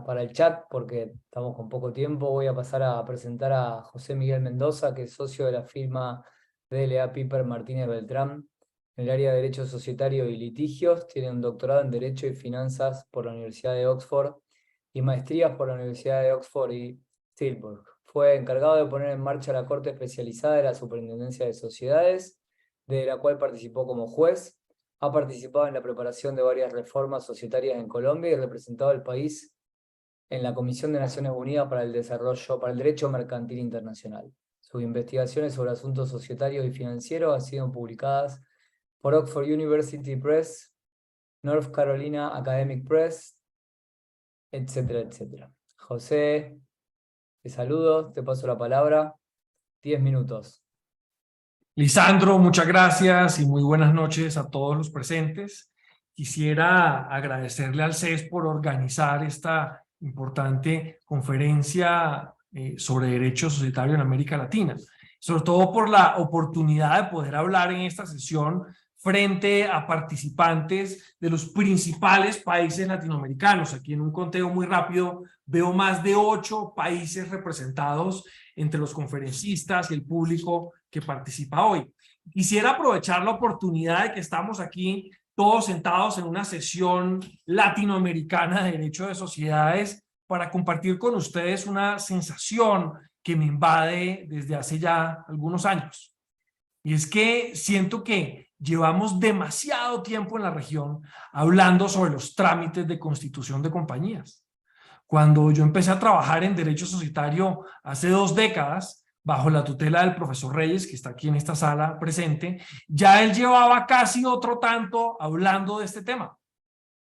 Para el chat, porque estamos con poco tiempo, voy a pasar a presentar a José Miguel Mendoza, que es socio de la firma DLA Piper Martínez Beltrán en el área de Derecho Societario y Litigios. Tiene un doctorado en Derecho y Finanzas por la Universidad de Oxford y maestrías por la Universidad de Oxford y Tilburg. Fue encargado de poner en marcha la Corte Especializada de la Superintendencia de Sociedades, de la cual participó como juez. Ha participado en la preparación de varias reformas societarias en Colombia y representado al país en la Comisión de Naciones Unidas para el Desarrollo, para el Derecho Mercantil Internacional. Sus investigaciones sobre asuntos societarios y financieros han sido publicadas por Oxford University Press, North Carolina Academic Press, etcétera, etcétera. José, te saludo, te paso la palabra. 10 minutos. Lisandro, muchas gracias y muy buenas noches a todos los presentes. Quisiera agradecerle al CES por organizar esta importante conferencia sobre derecho societario en América Latina, sobre todo por la oportunidad de poder hablar en esta sesión frente a participantes de los principales países latinoamericanos. Aquí en un conteo muy rápido veo más de 8 países representados entre los conferencistas y el público que participa hoy. Quisiera aprovechar la oportunidad de que estamos aquí todos sentados en una sesión latinoamericana de Derecho de Sociedades para compartir con ustedes una sensación que me invade desde hace ya algunos años. Y es que siento que llevamos demasiado tiempo en la región hablando sobre los trámites de constitución de compañías. Cuando yo empecé a trabajar en derecho societario hace 2 décadas, bajo la tutela del profesor Reyes, que está aquí en esta sala presente, ya él llevaba casi otro tanto hablando de este tema.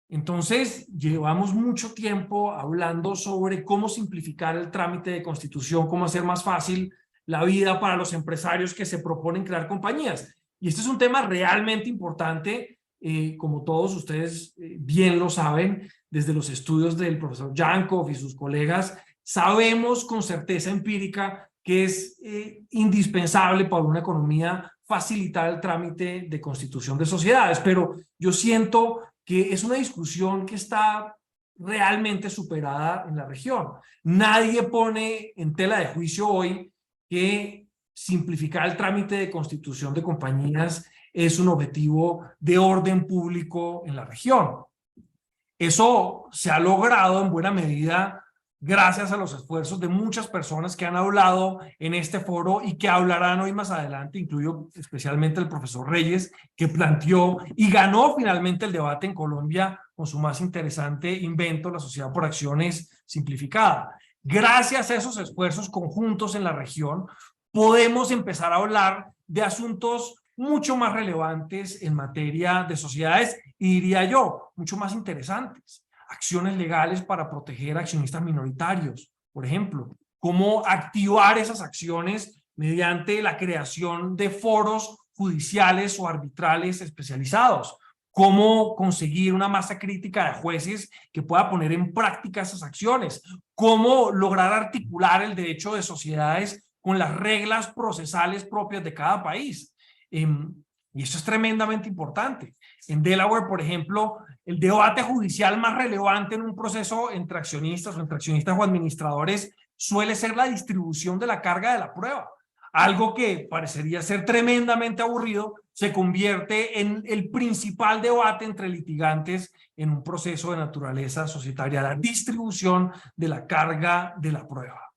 Entonces, llevamos mucho tiempo hablando sobre cómo simplificar el trámite de constitución, cómo hacer más fácil la vida para los empresarios que se proponen crear compañías. Y este es un tema realmente importante, como todos ustedes bien lo saben, desde los estudios del profesor Yankov y sus colegas, sabemos con certeza empírica que es indispensable para una economía facilitar el trámite de constitución de sociedades, pero yo siento que es una discusión que está realmente superada en la región. Nadie pone en tela de juicio hoy que simplificar el trámite de constitución de compañías es un objetivo de orden público en la región. Eso se ha logrado en buena medida gracias a los esfuerzos de muchas personas que han hablado en este foro y que hablarán hoy más adelante, incluyo especialmente el profesor Reyes, que planteó y ganó finalmente el debate en Colombia con su más interesante invento, la Sociedad por Acciones Simplificada. Gracias a esos esfuerzos conjuntos en la región, podemos empezar a hablar de asuntos mucho más relevantes en materia de sociedades y, diría yo, mucho más interesantes. Acciones legales para proteger a accionistas minoritarios, por ejemplo. Cómo activar esas acciones mediante la creación de foros judiciales o arbitrales especializados. Cómo conseguir una masa crítica de jueces que pueda poner en práctica esas acciones. Cómo lograr articular el derecho de sociedades con las reglas procesales propias de cada país. Y eso es tremendamente importante. En Delaware, por ejemplo, el debate judicial más relevante en un proceso entre accionistas o administradores suele ser la distribución de la carga de la prueba. Algo que parecería ser tremendamente aburrido se convierte en el principal debate entre litigantes en un proceso de naturaleza societaria, la distribución de la carga de la prueba.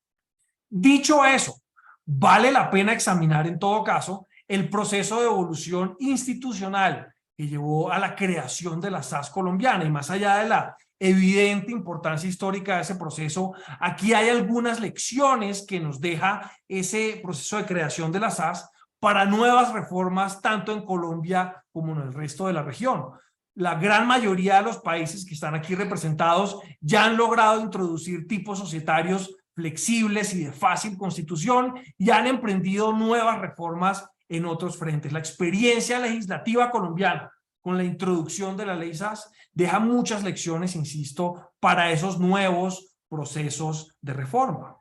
Dicho eso, vale la pena examinar en todo caso el proceso de evolución institucional que llevó a la creación de la SAS colombiana, y más allá de la evidente importancia histórica de ese proceso, aquí hay algunas lecciones que nos deja ese proceso de creación de la SAS para nuevas reformas tanto en Colombia como en el resto de la región. La gran mayoría de los países que están aquí representados ya han logrado introducir tipos societarios flexibles y de fácil constitución y han emprendido nuevas reformas en otros frentes. La experiencia legislativa colombiana con la introducción de la ley SAS deja muchas lecciones, insisto, para esos nuevos procesos de reforma.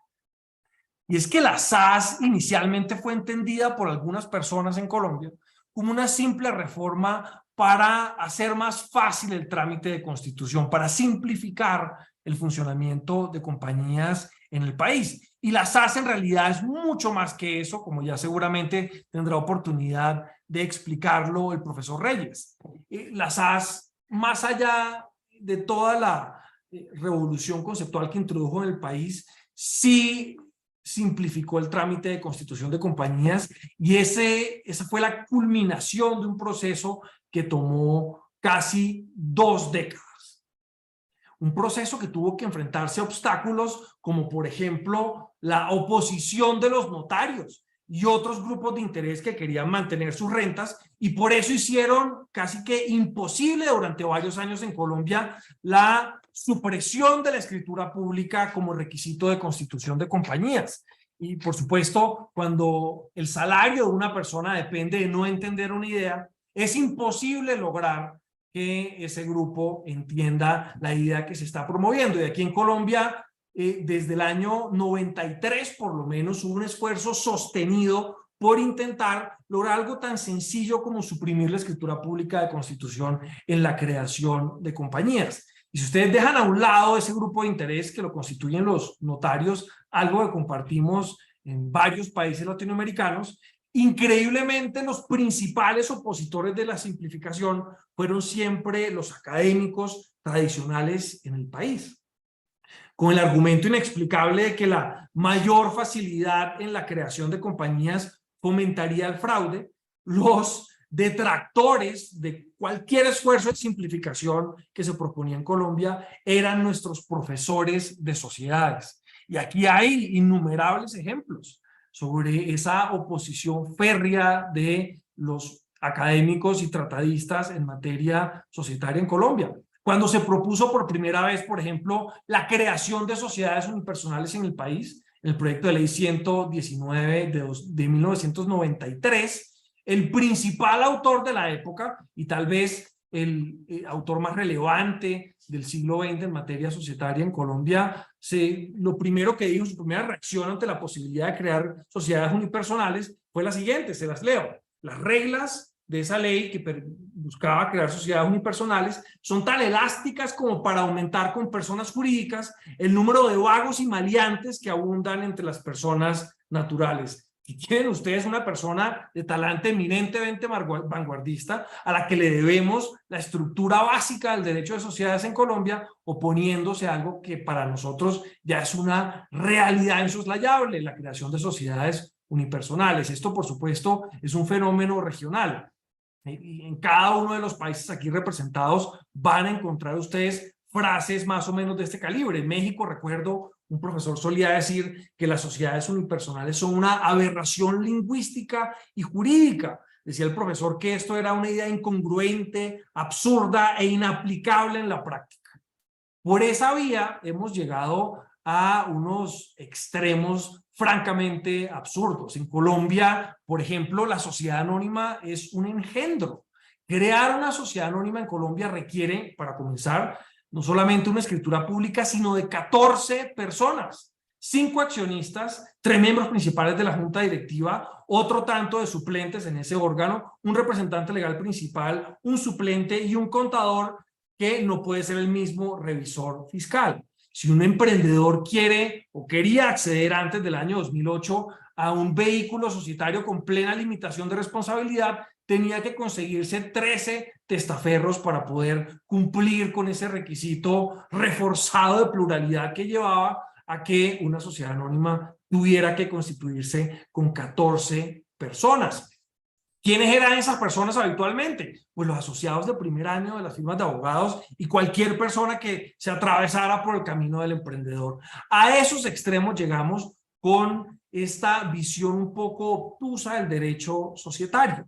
Y es que la SAS inicialmente fue entendida por algunas personas en Colombia como una simple reforma para hacer más fácil el trámite de constitución, para simplificar el funcionamiento de compañías en el país. Y la SAS en realidad es mucho más que eso, como ya seguramente tendrá oportunidad de explicarlo el profesor Reyes. La SAS, más allá de toda la revolución conceptual que introdujo en el país, sí simplificó el trámite de constitución de compañías y esa fue la culminación de un proceso que tomó casi 2 décadas. Un proceso que tuvo que enfrentarse a obstáculos como, por ejemplo, la oposición de los notarios y otros grupos de interés que querían mantener sus rentas, y por eso hicieron casi que imposible durante varios años en Colombia la supresión de la escritura pública como requisito de constitución de compañías. Y por supuesto, cuando el salario de una persona depende de no entender una idea, es imposible lograr que ese grupo entienda la idea que se está promoviendo. Y aquí en Colombia, desde el año 93 por lo menos, hubo un esfuerzo sostenido por intentar lograr algo tan sencillo como suprimir la escritura pública de constitución en la creación de compañías. Y si ustedes dejan a un lado ese grupo de interés que lo constituyen los notarios, algo que compartimos en varios países latinoamericanos, increíblemente los principales opositores de la simplificación fueron siempre los académicos tradicionales en el país, con el argumento inexplicable de que la mayor facilidad en la creación de compañías fomentaría el fraude. Los detractores de cualquier esfuerzo de simplificación que se proponía en Colombia eran nuestros profesores de sociedades. Y aquí hay innumerables ejemplos sobre esa oposición férrea de los académicos y tratadistas en materia societaria en Colombia. Cuando se propuso por primera vez, por ejemplo, la creación de sociedades unipersonales en el país, el proyecto de ley 119 de 1993, el principal autor de la época y tal vez el autor más relevante del siglo XX en materia societaria en Colombia, lo primero que dijo, su primera reacción ante la posibilidad de crear sociedades unipersonales fue la siguiente, se las leo: las reglas de esa ley que buscaba crear sociedades unipersonales son tan elásticas como para aumentar con personas jurídicas el número de vagos y maleantes que abundan entre las personas naturales. Y tienen ustedes una persona de talante eminentemente vanguardista a la que le debemos la estructura básica del derecho de sociedades en Colombia, oponiéndose a algo que para nosotros ya es una realidad insoslayable, la creación de sociedades unipersonales. Esto, por supuesto, es un fenómeno regional. Y en cada uno de los países aquí representados van a encontrar ustedes frases más o menos de este calibre. En México, recuerdo, un profesor solía decir que las sociedades unipersonales son una aberración lingüística y jurídica. Decía el profesor que esto era una idea incongruente, absurda e inaplicable en la práctica. Por esa vía hemos llegado a unos extremos francamente absurdos. En Colombia, por ejemplo, la sociedad anónima es un engendro. Crear una sociedad anónima en Colombia requiere, para comenzar, no solamente una escritura pública, sino de 14 personas, 5 accionistas, 3 miembros principales de la junta directiva, otro tanto de suplentes en ese órgano, un representante legal principal, un suplente y un contador que no puede ser el mismo revisor fiscal. Si un emprendedor quiere o quería acceder antes del año 2008 a un vehículo societario con plena limitación de responsabilidad, tenía que conseguirse 13 testaferros para poder cumplir con ese requisito reforzado de pluralidad que llevaba a que una sociedad anónima tuviera que constituirse con 14 personas. ¿Quiénes eran esas personas habitualmente? Pues los asociados de primer año de las firmas de abogados y cualquier persona que se atravesara por el camino del emprendedor. A esos extremos llegamos con esta visión un poco obtusa del derecho societario.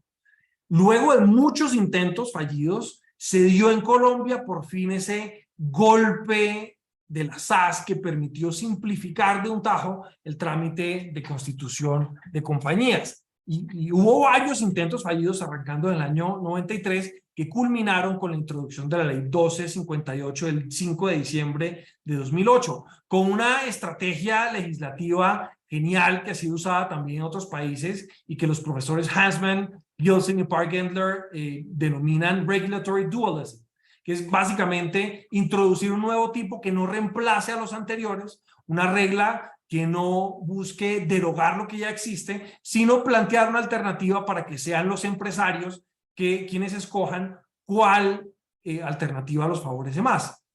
Luego de muchos intentos fallidos, se dio en Colombia por fin ese golpe de la SAS que permitió simplificar de un tajo el trámite de constitución de compañías. Y hubo varios intentos fallidos arrancando en el año 93 que culminaron con la introducción de la Ley 1258 del 5 de diciembre de 2008, con una estrategia legislativa genial que ha sido usada también en otros países y que los profesores Hansman, Gilson y Park-Gendler denominan regulatory dualism, que es básicamente introducir un nuevo tipo que no reemplace a los anteriores, una regla que no busque derogar lo que ya existe, sino plantear una alternativa para que sean los empresarios quienes escojan cuál alternativa los favorece más.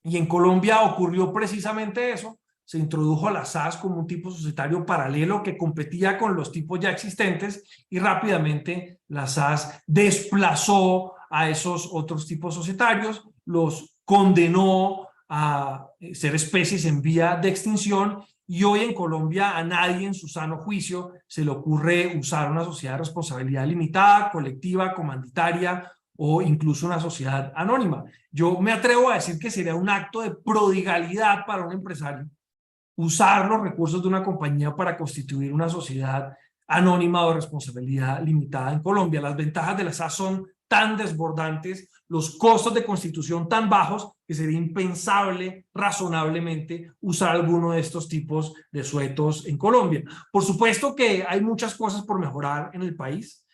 Y en Colombia ocurrió precisamente eso. Se introdujo la SAS como un tipo societario paralelo que competía con los tipos ya existentes y rápidamente la SAS desplazó a esos otros tipos societarios, los condenó a ser especies en vía de extinción y hoy en Colombia a nadie en su sano juicio se le ocurre usar una sociedad de responsabilidad limitada, colectiva, comanditaria o incluso una sociedad anónima. Yo me atrevo a decir que sería un acto de prodigalidad para un empresario usar los recursos de una compañía para constituir una sociedad anónima o de responsabilidad limitada en Colombia. Las ventajas de la SAS son tan desbordantes, los costos de constitución tan bajos, que sería impensable razonablemente usar alguno de estos tipos de suetos en Colombia. Por supuesto que hay muchas cosas por mejorar en el país.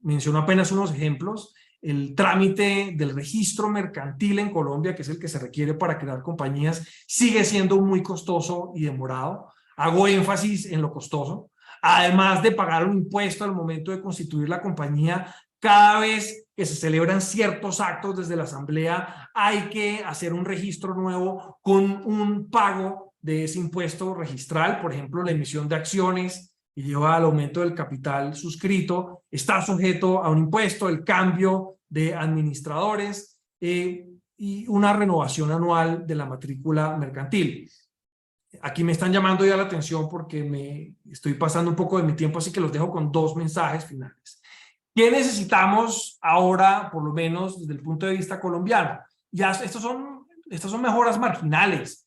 Menciono apenas unos ejemplos. El trámite del registro mercantil en Colombia, que es el que se requiere para crear compañías, sigue siendo muy costoso y demorado. Hago énfasis en lo costoso. Además de pagar un impuesto al momento de constituir la compañía, cada vez que se celebran ciertos actos desde la asamblea, hay que hacer un registro nuevo con un pago de ese impuesto registral. Por ejemplo, la emisión de acciones y lleva al aumento del capital suscrito, está sujeto a un impuesto, el cambio de administradores y una renovación anual de la matrícula mercantil. Aquí me están llamando ya la atención porque me estoy pasando un poco de mi tiempo, así que los dejo con dos mensajes finales. ¿Qué necesitamos ahora, por lo menos desde el punto de vista colombiano? Ya estas son mejoras marginales.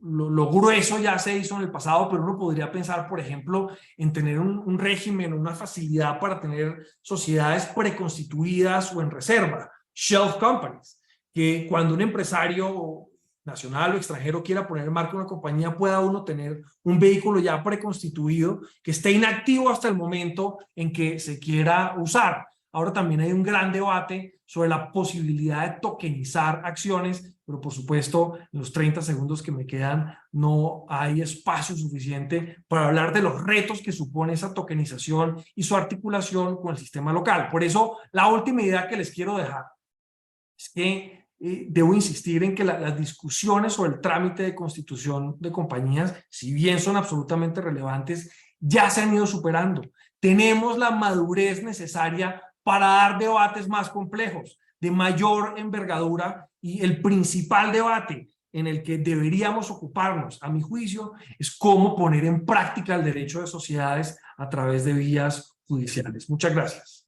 Lo grueso ya se hizo en el pasado, pero uno podría pensar, por ejemplo, en tener un régimen, una facilidad para tener sociedades preconstituidas o en reserva, shelf companies, que cuando un empresario nacional o extranjero quiera poner en marcha una compañía, pueda uno tener un vehículo ya preconstituido que esté inactivo hasta el momento en que se quiera usar. Ahora también hay un gran debate sobre la posibilidad de tokenizar acciones, pero por supuesto en los 30 segundos que me quedan no hay espacio suficiente para hablar de los retos que supone esa tokenización y su articulación con el sistema local. Por eso la última idea que les quiero dejar es que debo insistir en que las discusiones sobre el trámite de constitución de compañías, si bien son absolutamente relevantes, ya se han ido superando. Tenemos la madurez necesaria para dar debates más complejos, de mayor envergadura, y el principal debate en el que deberíamos ocuparnos, a mi juicio, es cómo poner en práctica el derecho de sociedades a través de vías judiciales. Muchas gracias.